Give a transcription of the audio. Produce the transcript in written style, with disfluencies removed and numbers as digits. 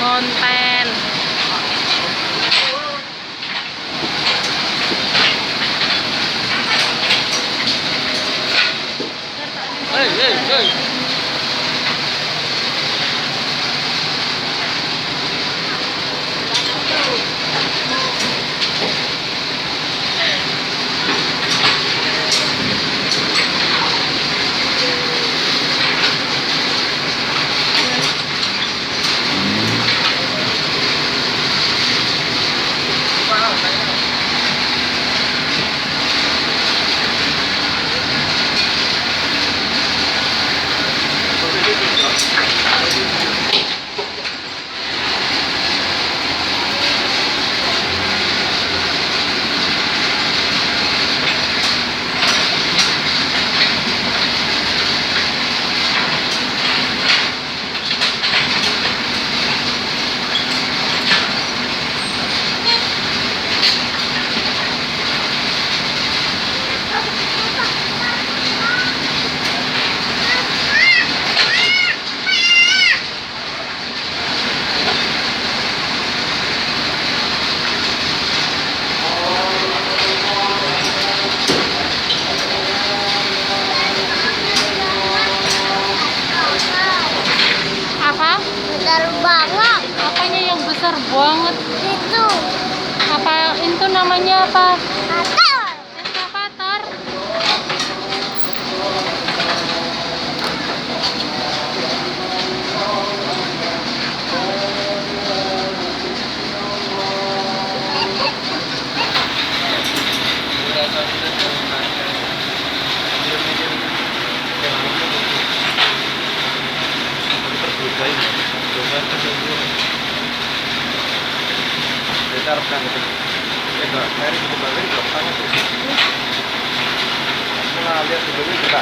konten. Hey. Apa? Besar banget. Apanya yang besar banget? Itu. Apa itu namanya apa? Atar. Eskavator. Kita harapkan gitu. Dari kembali ke depannya tuh. Lihat sebelumnya kita